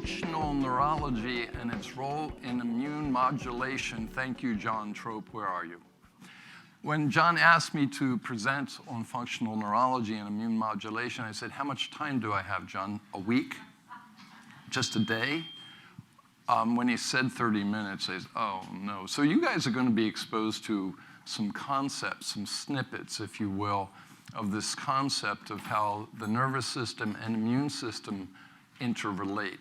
functional neurology and its role in immune modulation. Thank you, John Trope. Where are you? When John asked me to present on functional neurology and immune modulation, I said, how much time do I have, John? A week? Just a day? When he said 30 minutes, I said, oh, no. So you guys are going to be exposed to some concepts, some snippets, if you will, of this concept of how the nervous system and immune system interrelate.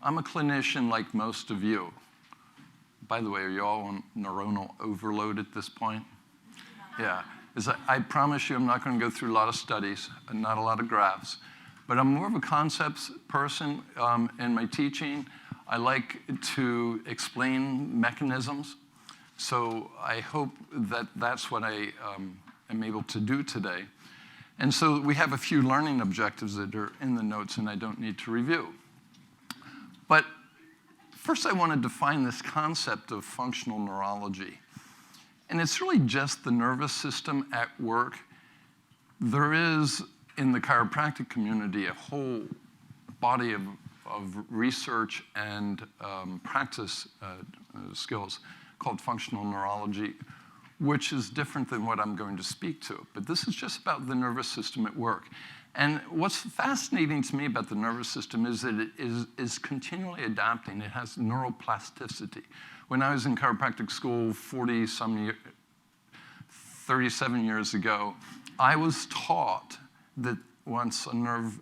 I'm a clinician like most of you. By the way, are you all on neuronal overload at this point? Yeah. I promise you I'm not going to go through a lot of studies and not a lot of graphs, but I'm more of a concepts person in my teaching. I like to explain mechanisms, so I hope that that's what I am able to do today. And so we have a few learning objectives that are in the notes and I don't need to review. But first I want to define this concept of functional neurology. And it's really just the nervous system at work. There is, in the chiropractic community, a whole body of research and practice skills called functional neurology, which is different than what I'm going to speak to. But this is just about the nervous system at work. And what's fascinating to me about the nervous system is that it is continually adapting. It has neuroplasticity. When I was in chiropractic school 37 years ago, I was taught that once a nerve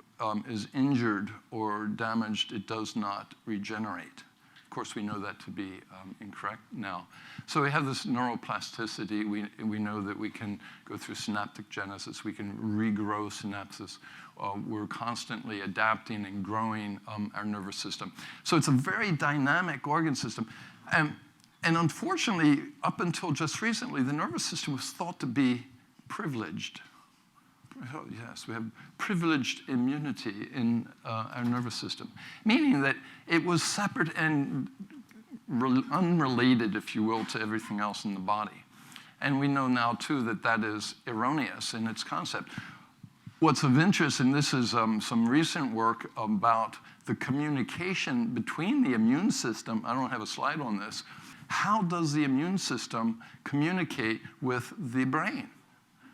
is injured or damaged, it does not regenerate. Of course, we know that to be incorrect now. So we have this neuroplasticity. We know that we can go through synaptic genesis. We can regrow synapses. We're constantly adapting and growing our nervous system. So it's a very dynamic organ system. And unfortunately, up until just recently, the nervous system was thought to be privileged. Oh, yes, we have privileged immunity in our nervous system, meaning that it was separate and unrelated, if you will, to everything else in the body. And we know now, too, that that is erroneous in its concept. What's of interest, and this is some recent work about the communication between the immune system. I don't have a slide on this. How does the immune system communicate with the brain?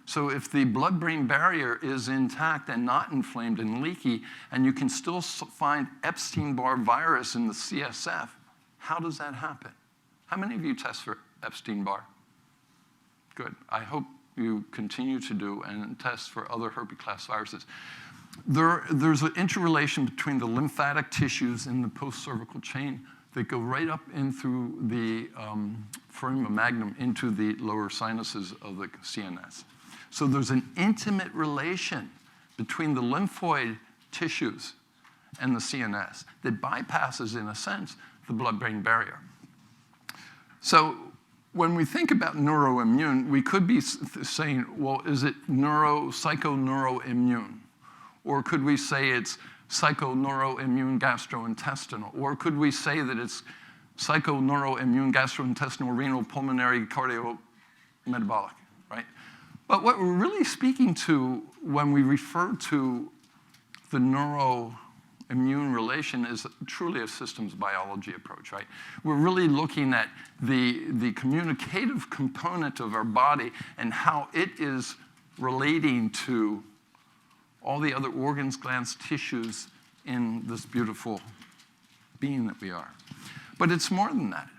So if the blood-brain barrier is intact and not inflamed and leaky, and you can still find Epstein-Barr virus in the CSF, how does that happen? How many of you test for Epstein-Barr? Good. I hope you continue to do and test for other herpes-class viruses. There's an interrelation between the lymphatic tissues in the post-cervical chain that go right up in through the foramen magnum into the lower sinuses of the CNS. So there's an intimate relation between the lymphoid tissues and the CNS that bypasses, in a sense, the blood-brain barrier. So when we think about neuroimmune, we could be saying, well, is it psychoneuroimmune? Or could we say it's psychoneuroimmune gastrointestinal? Or could we say that it's psychoneuroimmune gastrointestinal renal pulmonary cardiometabolic, right? But what we're really speaking to when we refer to the neuroimmune relation is truly a systems biology approach, right? We're really looking at the communicative component of our body and how it is relating to all the other organs, glands, tissues in this beautiful being that we are. But it's more than that,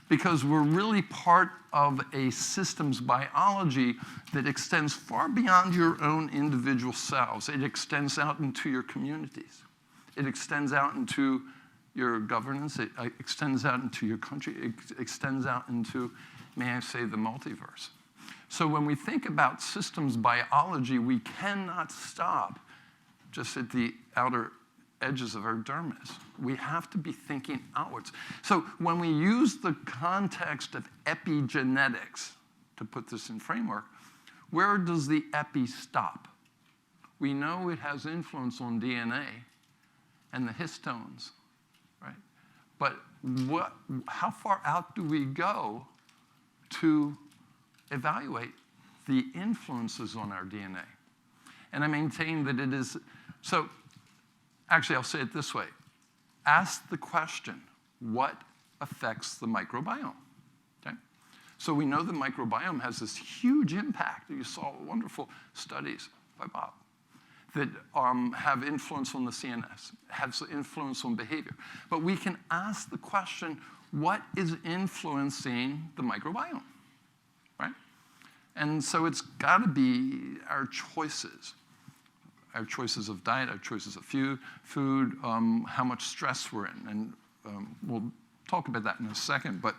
because we're really part of a systems biology that extends far beyond your own individual cells. It extends out into your communities. It extends out into your governance. It extends out into your country. It extends out into, may I say, the multiverse. So when we think about systems biology, we cannot stop just at the outer edges of our dermis. We have to be thinking outwards. So when we use the context of epigenetics to put this in framework, where does the epi stop? We know it has influence on DNA and the histones, right? But how far out do we go to evaluate the influences on our DNA? And I maintain that it is, so actually I'll say it this way. ask the question, what affects the microbiome? Okay? So we know the microbiome has this huge impact. You saw wonderful studies by Bob that have influence on the CNS, have influence on behavior. But we can ask the question, what is influencing the microbiome, right? And so it's got to be our choices of diet, our choices of food, how much stress we're in. And we'll talk about that in a second. But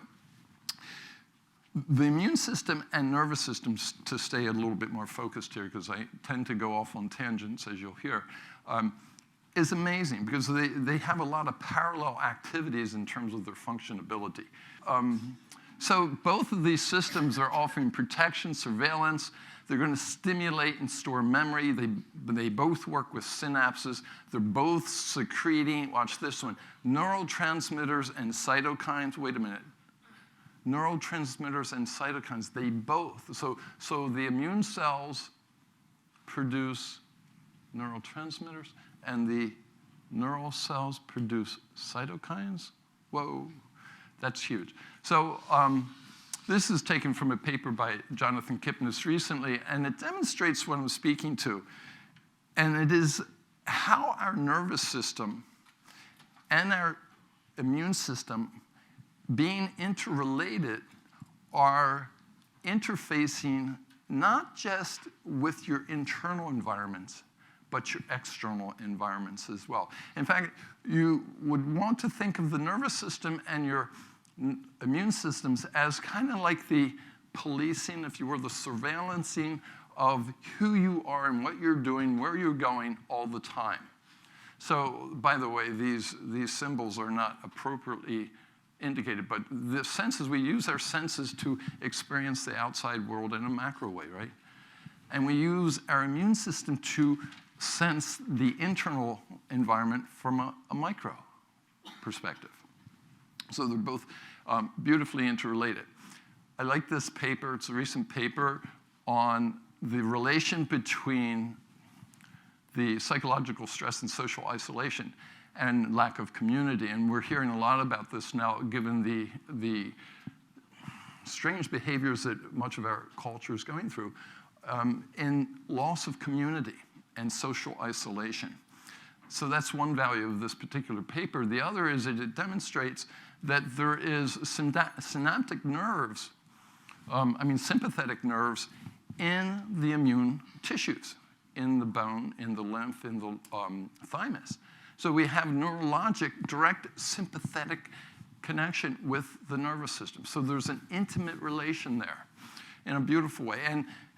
the immune system and nervous system, to stay a little bit more focused here, because I tend to go off on tangents, as you'll hear, is amazing because they have a lot of parallel activities in terms of their functionability. So both of these systems are offering protection, surveillance. They're going to stimulate and store memory. They both work with synapses. They're both secreting, watch this one, neurotransmitters and cytokines. Wait a minute. Neurotransmitters and cytokines, they both. So the immune cells produce neurotransmitters, and the neural cells produce cytokines. Whoa, that's huge. So this is taken from a paper by Jonathan Kipnis recently, and it demonstrates what I'm speaking to. And it is how our nervous system and our immune system, being interrelated, are interfacing not just with your internal environments, but your external environments as well. In fact, you would want to think of the nervous system and your immune systems as kind of like the policing, if you were, the surveillancing of who you are and what you're doing, where you're going all the time. So, by the way, these symbols are not appropriately indicated, but the senses, we use our senses to experience the outside world in a macro way, right? And we use our immune system to sense the internal environment from a micro perspective. So they're both beautifully interrelated. I like this paper. It's a recent paper on the relation between the psychological stress and social isolation and lack of community. And we're hearing a lot about this now, given the strange behaviors that much of our culture is going through in loss of community and social isolation. So that's one value of this particular paper. The other is that it demonstrates that there is synaptic nerves, sympathetic nerves in the immune tissues, in the bone, in the lymph, in the thymus. So we have neurologic, direct sympathetic connection with the nervous system. So there's an intimate relation there in a beautiful way.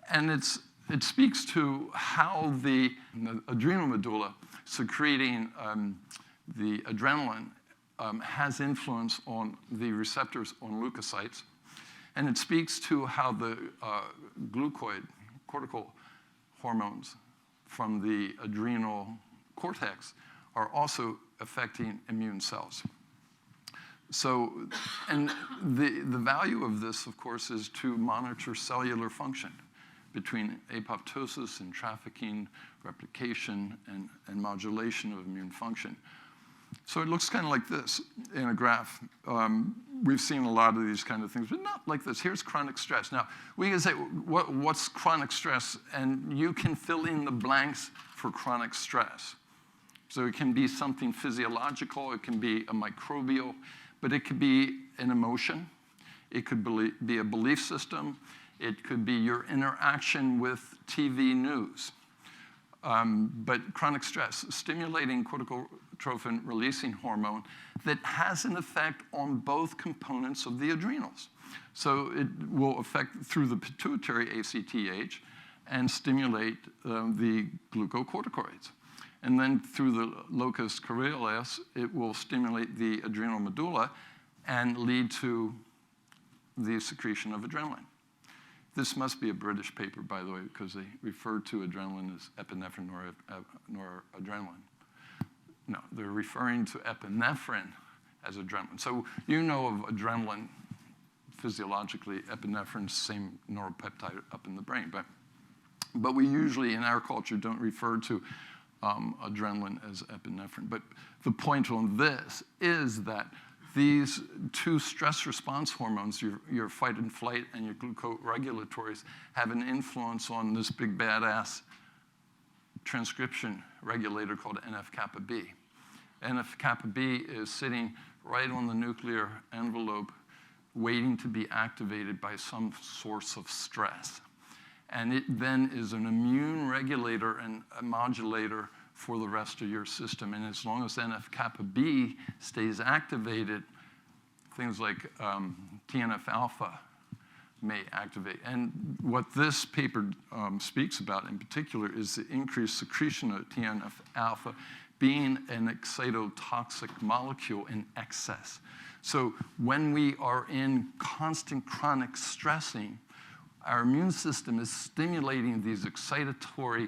And it speaks to how the adrenal medulla secreting the adrenaline has influence on the receptors on leukocytes. And it speaks to how the cortical hormones from the adrenal cortex are also affecting immune cells. So, and the value of this, of course, is to monitor cellular function between apoptosis and trafficking, replication, and modulation of immune function. So it looks kind of like this in a graph. We've seen a lot of these kind of things, but not like this. Here's chronic stress. Now, we can say, what's chronic stress? And you can fill in the blanks for chronic stress. So it can be something physiological, it can be a microbial, but it could be an emotion, it could be a belief system, it could be your interaction with TV news. But chronic stress, stimulating corticotrophin releasing hormone that has an effect on both components of the adrenals. So it will affect through the pituitary ACTH and stimulate the glucocorticoids. And then through the locus coeruleus, it will stimulate the adrenal medulla and lead to the secretion of adrenaline. This must be a British paper, by the way, because they refer to adrenaline as epinephrine noradrenaline. No, they're referring to epinephrine as adrenaline. So you know of adrenaline physiologically, epinephrine, same neuropeptide up in the brain. But we usually, in our culture, don't refer to adrenaline as epinephrine. But the point on this is that these two stress response hormones, your fight and flight and your glucoregulatories, have an influence on this big badass transcription regulator called NF-kappa B. NF-kappa B is sitting right on the nuclear envelope waiting to be activated by some source of stress. And it then is an immune regulator and a modulator for the rest of your system. And as long as NF-kappa B stays activated, things like TNF-alpha may activate. And what this paper speaks about in particular is the increased secretion of TNF-alpha being an excitotoxic molecule in excess. So when we are in constant chronic stressing, our immune system is stimulating these excitatory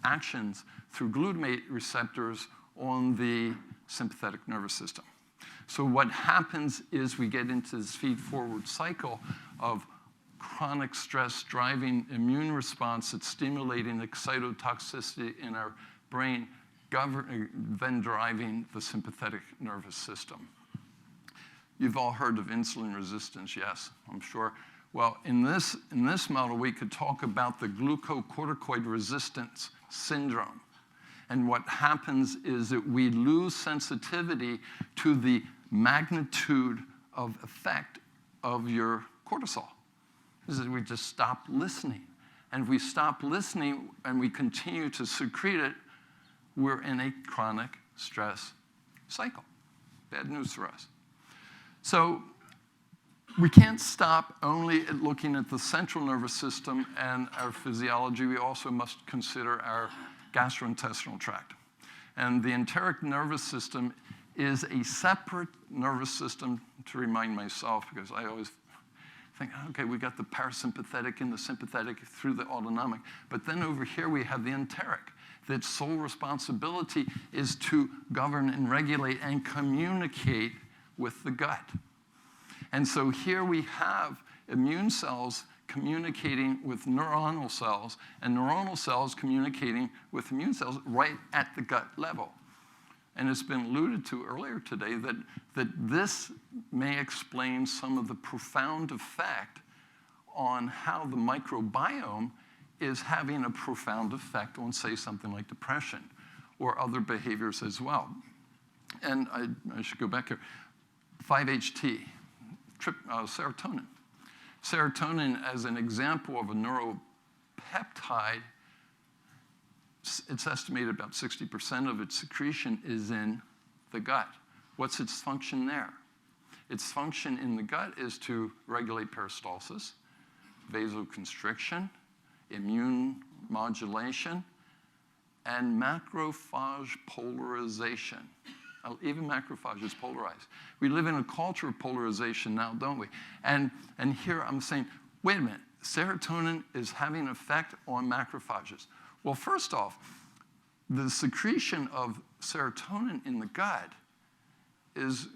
actions through glutamate receptors on the sympathetic nervous system. So what happens is we get into this feed-forward cycle of chronic stress driving immune response that's stimulating excitotoxicity in our brain, then driving the sympathetic nervous system. You've all heard of insulin resistance, yes, I'm sure. Well, in this model, we could talk about the glucocorticoid resistance syndrome. And what happens is that we lose sensitivity to the magnitude of effect of your cortisol. This is we just stop listening. And if we stop listening and we continue to secrete it, we're in a chronic stress cycle. Bad news for us. So we can't stop only at looking at the central nervous system and our physiology. We also must consider our gastrointestinal tract. And the enteric nervous system is a separate nervous system, to remind myself, because I always think, okay, we got the parasympathetic and the sympathetic through the autonomic. But then over here we have the enteric. Its sole responsibility is to govern and regulate and communicate with the gut. And so here we have immune cells communicating with neuronal cells, and neuronal cells communicating with immune cells right at the gut level. And it's been alluded to earlier today that this may explain some of the profound effect on how the microbiome is having a profound effect on, say, something like depression or other behaviors as well. And I should go back here. 5-HT, serotonin. Serotonin, as an example of a neuropeptide, it's estimated about 60% of its secretion is in the gut. What's its function there? Its function in the gut is to regulate peristalsis, vasoconstriction, immune modulation, and macrophage polarization. Even macrophage is polarized. We live in a culture of polarization now, don't we? And here I'm saying, wait a minute, serotonin is having an effect on macrophages. Well, first off, the secretion of serotonin in the gut is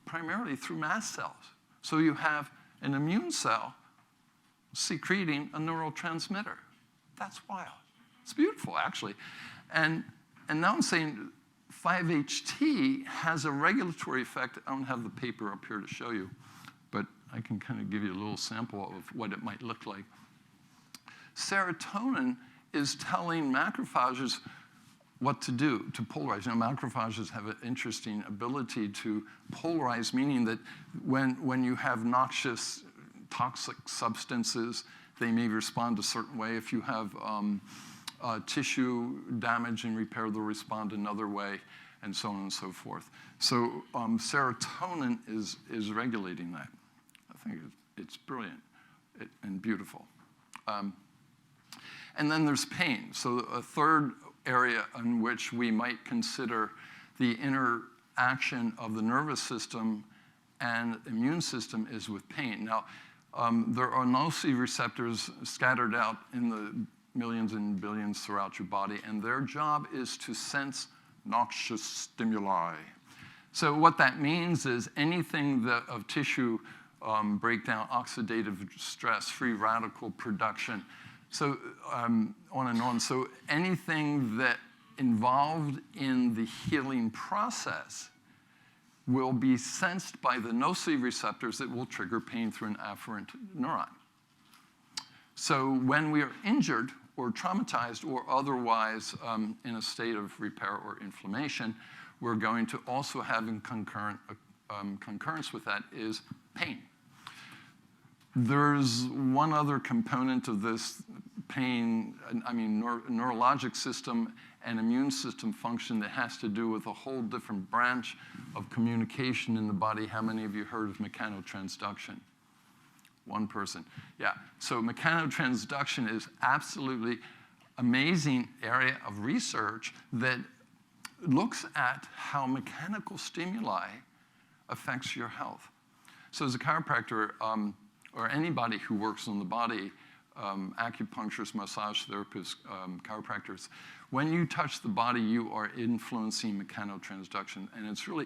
primarily through mast cells. So you have an immune cell secreting a neurotransmitter. That's wild. It's beautiful, actually. And now I'm saying 5-HT has a regulatory effect. I don't have the paper up here to show you, but I can kind of give you a little sample of what it might look like. Serotonin is telling macrophages what to do, to polarize. Now, macrophages have an interesting ability to polarize, meaning that when you have noxious, toxic substances, they may respond a certain way. If you have tissue damage and repair, they'll respond another way, and so on and so forth. So serotonin is regulating that. I think it's brilliant and beautiful. And then there's pain. So a third area in which we might consider the interaction of the nervous system and immune system is with pain. Now, there are nociceptors scattered out in the millions and billions throughout your body, and their job is to sense noxious stimuli. So what that means is anything of tissue breakdown, oxidative stress, free radical production, So on and on. So anything that involved in the healing process will be sensed by the nociceptors that will trigger pain through an afferent neuron. So when we are injured or traumatized or otherwise in a state of repair or inflammation, we're going to also have in concurrence with that is pain. There's one other component of this pain, neurologic system and immune system function that has to do with a whole different branch of communication in the body. How many of you heard of mechanotransduction? One person. Yeah, so mechanotransduction is absolutely amazing area of research that looks at how mechanical stimuli affects your health. So as a chiropractor, or anybody who works on the body, acupuncturists, massage therapists, chiropractors, when you touch the body, you are influencing mechanotransduction. And it's really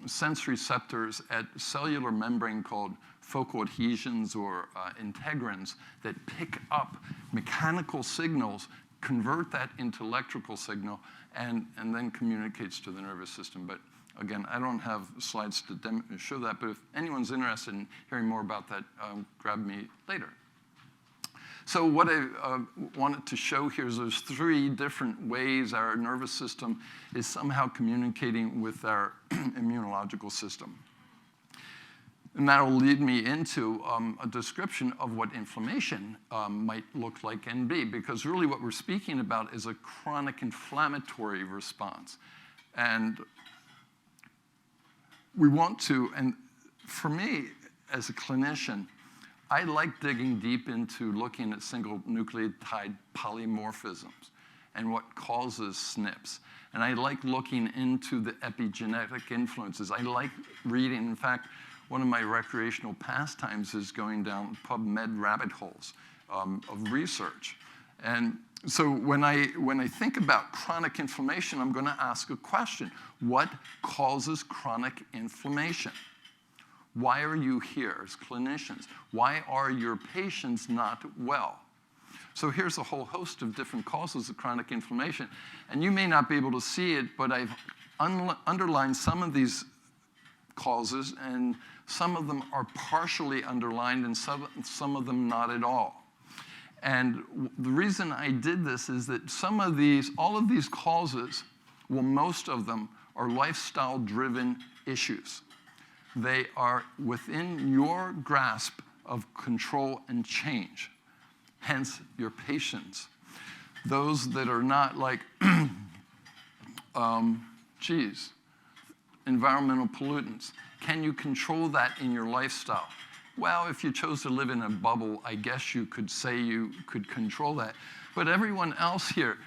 sensory receptors at cellular membrane called focal adhesions or integrins that pick up mechanical signals, convert that into electrical signal, and then communicates to the nervous system. But again, I don't have slides to show that, but if anyone's interested in hearing more about that, grab me later. So what I wanted to show here is there's 3 different ways our nervous system is somehow communicating with our immunological system. And that'll lead me into a description of what inflammation might look like and be, because really what we're speaking about is a chronic inflammatory response. And we want to, and for me, as a clinician, I like digging deep into looking at single nucleotide polymorphisms and what causes SNPs. And I like looking into the epigenetic influences. I like reading. In fact, one of my recreational pastimes is going down PubMed rabbit holes of research. And so when I think about chronic inflammation, I'm going to ask a question. What causes chronic inflammation? Why are you here as clinicians? Why are your patients not well? So here's a whole host of different causes of chronic inflammation. And you may not be able to see it, but I've underlined some of these causes, and some of them are partially underlined, and some of them not at all. And the reason I did this is that all of these causes, well, most of them are lifestyle-driven issues. They are within your grasp of control and change, hence your patients. Those that are not like, environmental pollutants. Can you control that in your lifestyle? Well, if you chose to live in a bubble, I guess you could say you could control that. But everyone else here,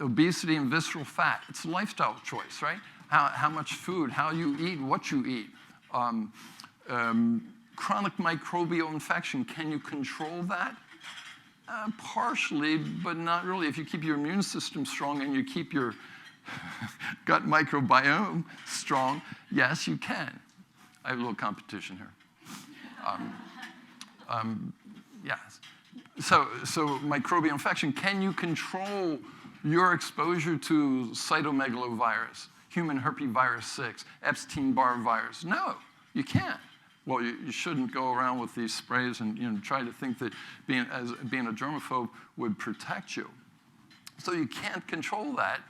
obesity and visceral fat, it's a lifestyle choice, right? How much food, how you eat, what you eat. Chronic microbial infection, can you control that? Partially, but not really. If you keep your immune system strong and you keep your gut microbiome strong, yes, you can. I have a little competition here. Yes. So microbial infection, can you control your exposure to cytomegalovirus, human herpesvirus 6, Epstein-Barr virus? No, you can't. Well, you shouldn't go around with these sprays and try to think that being a germaphobe would protect you. So you can't control that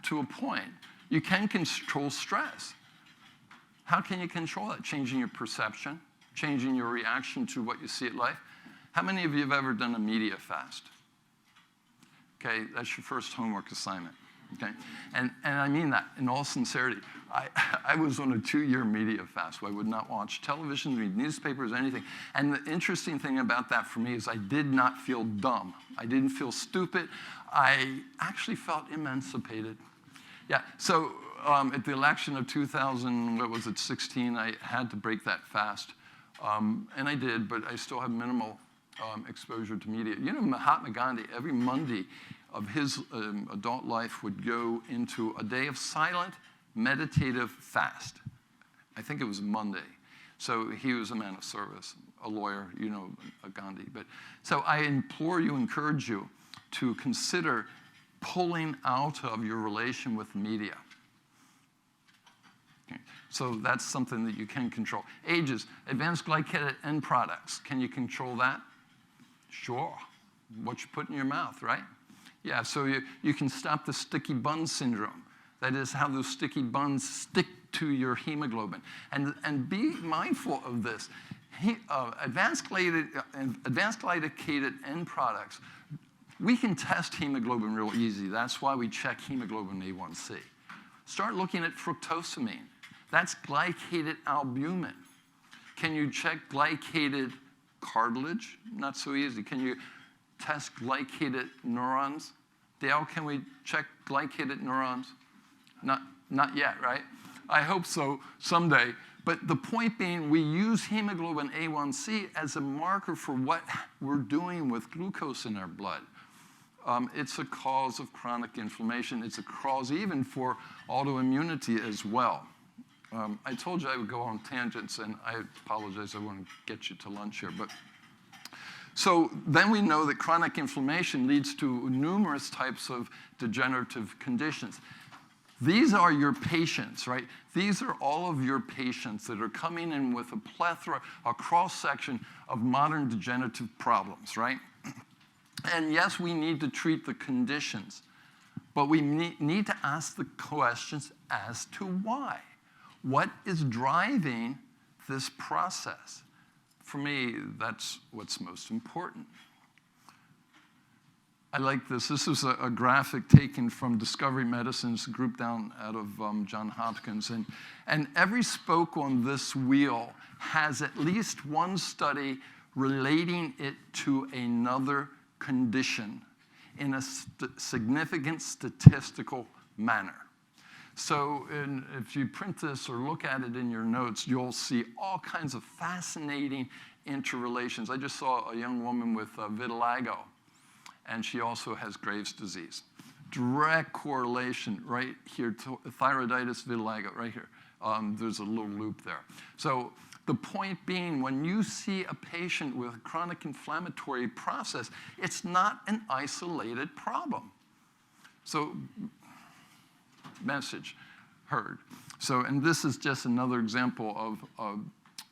to a point. You can control stress. How can you control that? Changing your perception, changing your reaction to what you see at life. How many of you have ever done a media fast? Okay, that's your first homework assignment. Okay, and I mean that in all sincerity. I was on a 2-year media fast where I would not watch television, read newspapers, anything. And the interesting thing about that for me is I did not feel dumb. I didn't feel stupid. I actually felt emancipated. Yeah, so at the election of 2016, I had to break that fast. And I did, but I still have minimal exposure to media. You know, Mahatma Gandhi, every Monday of his adult life would go into a day of silent, meditative fast. I think it was Monday. So he was a man of service, a lawyer, you know, Gandhi. But so I encourage you to consider pulling out of your relation with media. Okay. So that's something that you can control. Ages, advanced glycated end products. Can you control that? Sure. What you put in your mouth, right? Yeah, so you can stop the sticky bun syndrome. That is how those sticky buns stick to your hemoglobin. And be mindful of this. Advanced glycated end products, we can test hemoglobin real easy. That's why we check hemoglobin A1C. Start looking at fructosamine. That's glycated albumin. Can you check glycated cartilage? Not so easy. Can you test glycated neurons? Dale, can we check glycated neurons? Not yet, right? I hope so someday. But the point being, we use hemoglobin A1C as a marker for what we're doing with glucose in our blood. It's a cause of chronic inflammation. It's a cause even for autoimmunity as well. I told you I would go on tangents, and I apologize. I want to get you to lunch here. But so then we know that chronic inflammation leads to numerous types of degenerative conditions. These are your patients, right? These are all of your patients that are coming in with a plethora, a cross-section of modern degenerative problems, right? And yes, we need to treat the conditions, but we need to ask the questions as to why. What is driving this process? For me, that's what's most important. I like this. This is a graphic taken from Discovery Medicine's group down out of Johns Hopkins. And every spoke on this wheel has at least one study relating it to another condition in a significant statistical manner. So if you print this or look at it in your notes, you'll see all kinds of fascinating interrelations. I just saw a young woman with vitiligo, and she also has Graves' disease. Direct correlation right here, thyroiditis, vitiligo, right here. There's a little loop there. So the point being, when you see a patient with a chronic inflammatory process, it's not an isolated problem. So, message heard. So, and this is just another example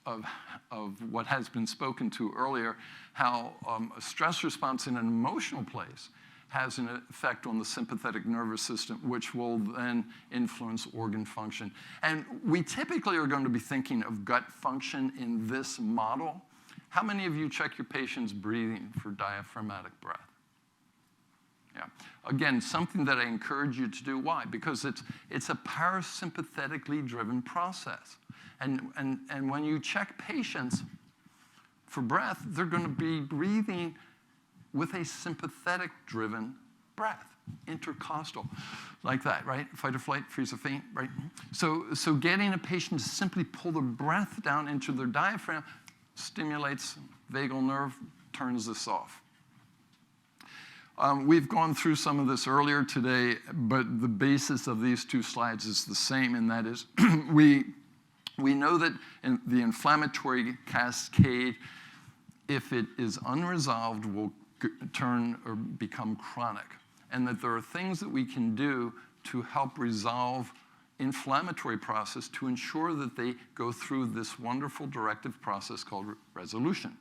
of what has been spoken to earlier, how a stress response in an emotional place has an effect on the sympathetic nervous system, which will then influence organ function. And we typically are going to be thinking of gut function in this model. How many of you check your patient's breathing for diaphragmatic breath? Yeah. Again, something that I encourage you to do. Why? Because it's a parasympathetically driven process. And when you check patients for breath, they're going to be breathing with a sympathetic-driven breath, intercostal, like that, right? Fight or flight, freeze or faint, right? So getting a patient to simply pull the breath down into their diaphragm stimulates vagal nerve, turns this off. We've gone through some of this earlier today, but the basis of these two slides is the same, and that is we know that the inflammatory cascade, if it is unresolved, will turn or become chronic, and that there are things that we can do to help resolve inflammatory process to ensure that they go through this wonderful directive process called resolution,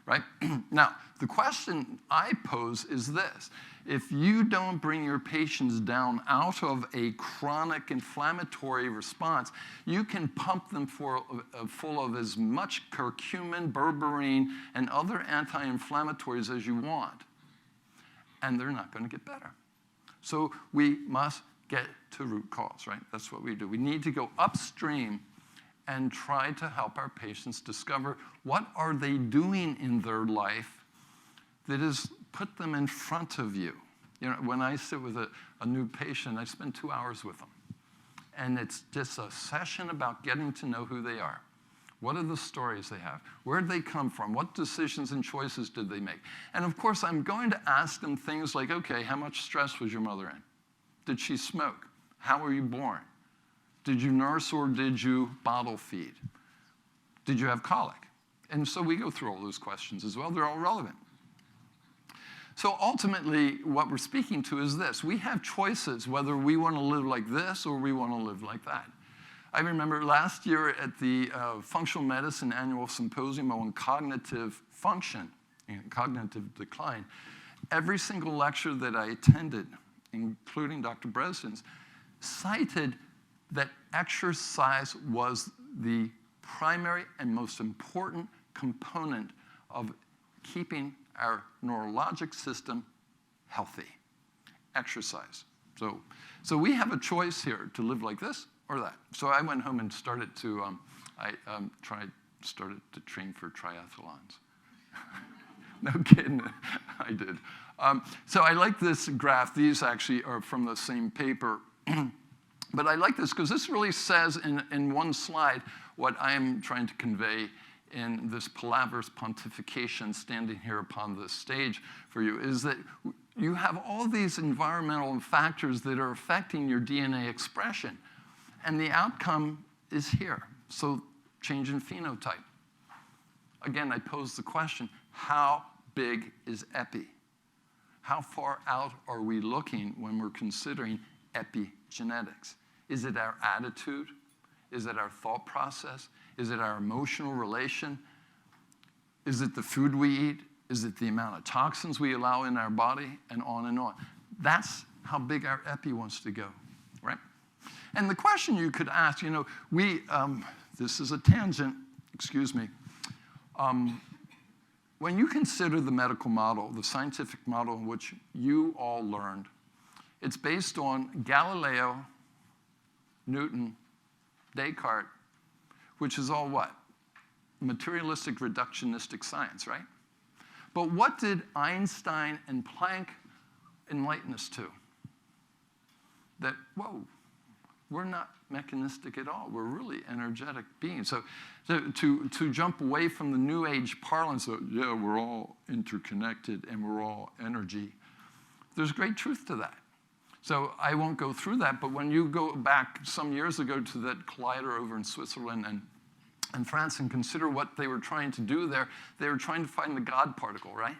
right? Now, the question I pose is this. If you don't bring your patients down out of a chronic inflammatory response, you can pump them full of as much curcumin, berberine, and other anti-inflammatories as you want, and they're not going to get better. So we must get to root cause, right? That's what we do. We need to go upstream and try to help our patients discover what are they doing in their life that has put them in front of you. You know, when I sit with a new patient, I spend 2 hours with them. And it's just a session about getting to know who they are. What are the stories they have? Where did they come from? What decisions and choices did they make? And of course, I'm going to ask them things like, okay, how much stress was your mother in? Did she smoke? How were you born? Did you nurse or did you bottle feed? Did you have colic? And so we go through all those questions as well. They're all relevant. So ultimately, what we're speaking to is this. We have choices whether we want to live like this or we want to live like that. I remember last year at the Functional Medicine Annual Symposium on Cognitive Function and Cognitive Decline, every single lecture that I attended, including Dr. Bresden's, cited that exercise was the primary and most important component of keeping our neurologic system healthy. Exercise. So we have a choice here to live like this or that. So I went home and started to train for triathlons. No kidding, I did. So I like this graph. These actually are from the same paper. But I like this because this really says in one slide what I am trying to convey in this palaverous pontification standing here upon this stage for you, is that you have all these environmental factors that are affecting your DNA expression. And the outcome is here. So change in phenotype. Again, I pose the question, how big is epi? How far out are we looking when we're considering epigenetics? Is it our attitude? Is it our thought process? Is it our emotional relation? Is it the food we eat? Is it the amount of toxins we allow in our body? And on and on. That's how big our epi wants to go, right? And the question you could ask, this is a tangent, excuse me. When you consider the medical model, the scientific model in which you all learned, it's based on Galileo, Newton, Descartes, which is all what? Materialistic reductionistic science, right? But what did Einstein and Planck enlighten us to? That, whoa, we're not mechanistic at all. We're really energetic beings. So to jump away from the New Age parlance of, yeah, we're all interconnected and we're all energy, there's great truth to that. So I won't go through that, but when you go back some years ago to that collider over in Switzerland and France and consider what they were trying to do there, they were trying to find the God particle, right?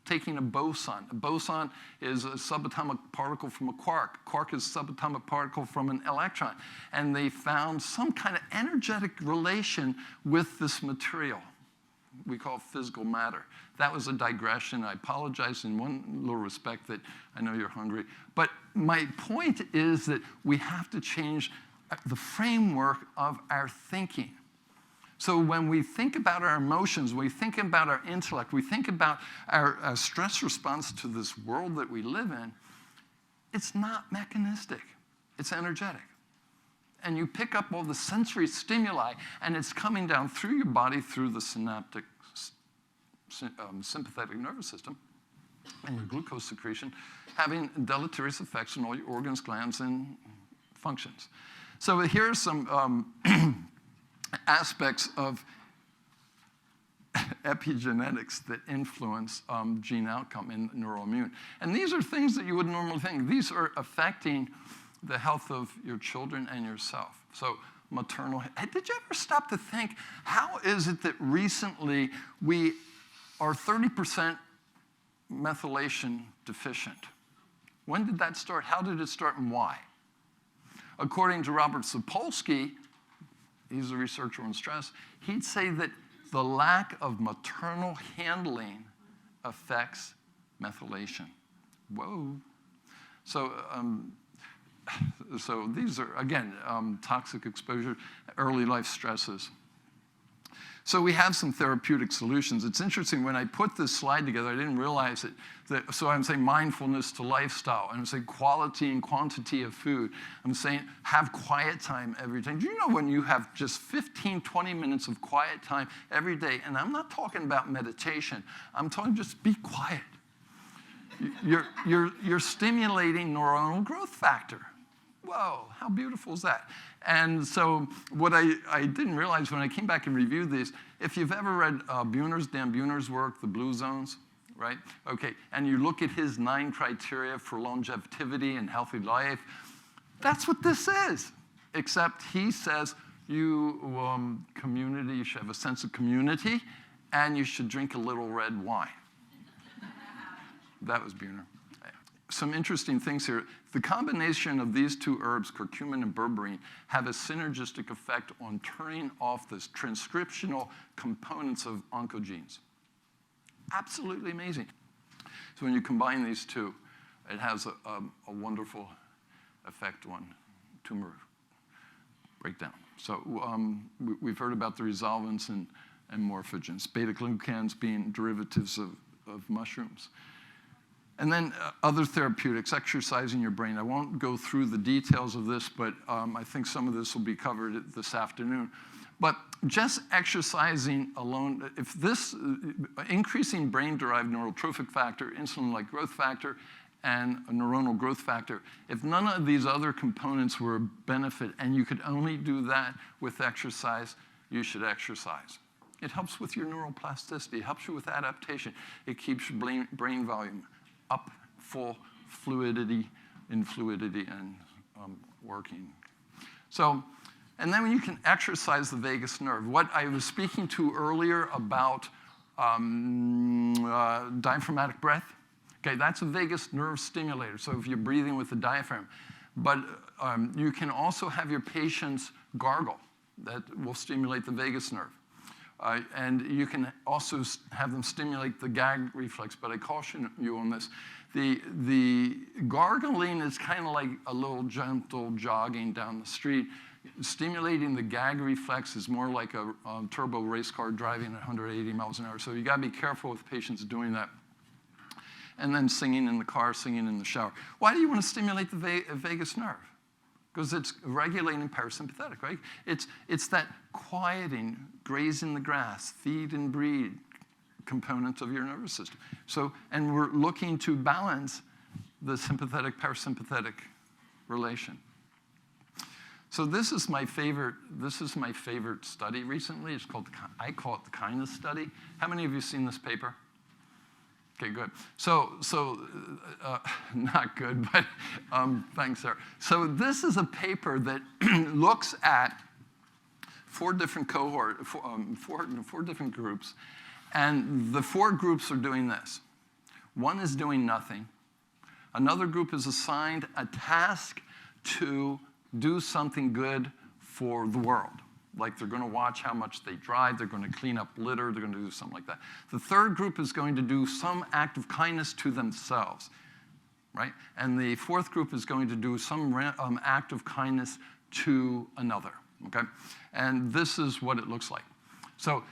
Taking a boson. A boson is a subatomic particle from a quark. Quark is a subatomic particle from an electron. And they found some kind of energetic relation with this material we call physical matter. That was a digression. I apologize in one little respect that I know you're hungry. But my point is that we have to change the framework of our thinking. So when we think about our emotions, we think about our intellect, we think about our stress response to this world that we live in, it's not mechanistic. It's energetic. And you pick up all the sensory stimuli, and it's coming down through your body through the synaptic sympathetic nervous system and your glucose secretion, having deleterious effects on all your organs, glands, and functions. So here are some aspects of epigenetics that influence gene outcome in neuroimmune. And these are things that you wouldn't normally think. These are affecting the health of your children and yourself. So maternal, did you ever stop to think, how is it that recently we are 30% methylation deficient? When did that start? How did it start and why? According to Robert Sapolsky, he's a researcher on stress, he'd say that the lack of maternal handling affects methylation. Whoa. So these are, again, toxic exposure, early life stresses. So we have some therapeutic solutions. It's interesting, when I put this slide together, I didn't realize it. So I'm saying mindfulness to lifestyle. I'm saying quality and quantity of food. I'm saying have quiet time every day. Do you know when you have just 15, 20 minutes of quiet time every day, and I'm not talking about meditation, I'm talking just be quiet. You're stimulating neuronal growth factor. Whoa, how beautiful is that? And so what I didn't realize when I came back and reviewed these, if you've ever read Dan Buhner's work, The Blue Zones, right? Okay, and you look at his 9 criteria for longevity and healthy life, that's what this is. Except he says community, you should have a sense of community, and you should drink a little red wine. That was Buhner. Some interesting things here. The combination of these two herbs, curcumin and berberine, have a synergistic effect on turning off the transcriptional components of oncogenes. Absolutely amazing. So when you combine these two, it has a wonderful effect on tumor breakdown. So we've heard about the resolvins and morphogens, beta-glucans being derivatives of mushrooms. And then other therapeutics, exercising your brain. I won't go through the details of this, but I think some of this will be covered this afternoon. But just exercising alone, if this increasing brain-derived neurotrophic factor, insulin-like growth factor, and a neuronal growth factor, if none of these other components were a benefit and you could only do that with exercise, you should exercise. It helps with your neuroplasticity. It helps you with adaptation. It keeps your brain volume up, full, fluidity and working. So, and then when you can exercise the vagus nerve. What I was speaking to earlier about diaphragmatic breath, okay, that's a vagus nerve stimulator, so if you're breathing with the diaphragm. But you can also have your patients gargle. That will stimulate the vagus nerve. And you can also have them stimulate the gag reflex, but I caution you on this. The gargling is kind of like a little gentle jogging down the street. Stimulating the gag reflex is more like a turbo race car driving at 180 miles an hour. So you got to be careful with patients doing that. And then singing in the car, singing in the shower. Why do you want to stimulate the vagus nerve? Because it's regulating parasympathetic, right? It's that quieting, graze in the grass, feed and breed component of your nervous system. So, and we're looking to balance the sympathetic-parasympathetic relation. So this is my favorite study recently. It's called, I call it the kindness study. How many of you have seen this paper? Okay, good. So not good, but thanks, Sarah. So this is a paper that looks at four different groups, and the four groups are doing this. One is doing nothing. Another group is assigned a task to do something good for the world. Like they're going to watch how much they drive, they're going to clean up litter, they're going to do something like that. The third group is going to do some act of kindness to themselves, right? And the fourth group is going to do some act of kindness to another, okay? And this is what it looks like. So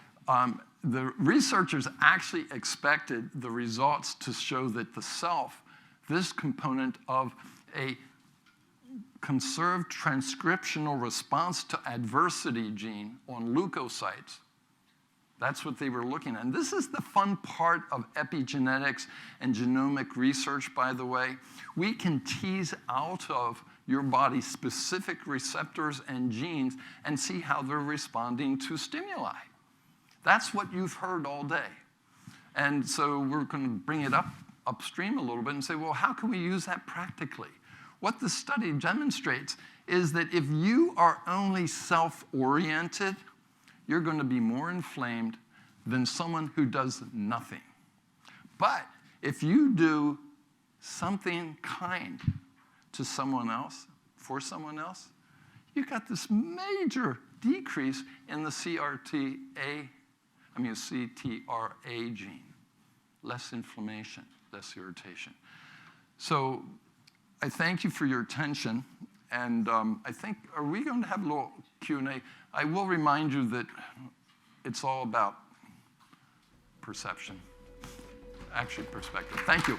the researchers actually expected the results to show that the self, this component of a conserved transcriptional response to adversity gene on leukocytes. That's what they were looking at. And this is the fun part of epigenetics and genomic research, by the way. We can tease out of your body specific receptors and genes and see how they're responding to stimuli. That's what you've heard all day. And so we're going to bring it upstream a little bit and say, well, how can we use that practically? What the study demonstrates is that if you are only self-oriented, you're going to be more inflamed than someone who does nothing. But if you do something kind to someone else, for someone else, you got this major decrease in the CTRA gene. Less inflammation, less irritation. So I thank you for your attention, and I think, are we going to have a little Q&A? I will remind you that it's all about perception, actually perspective. Thank you.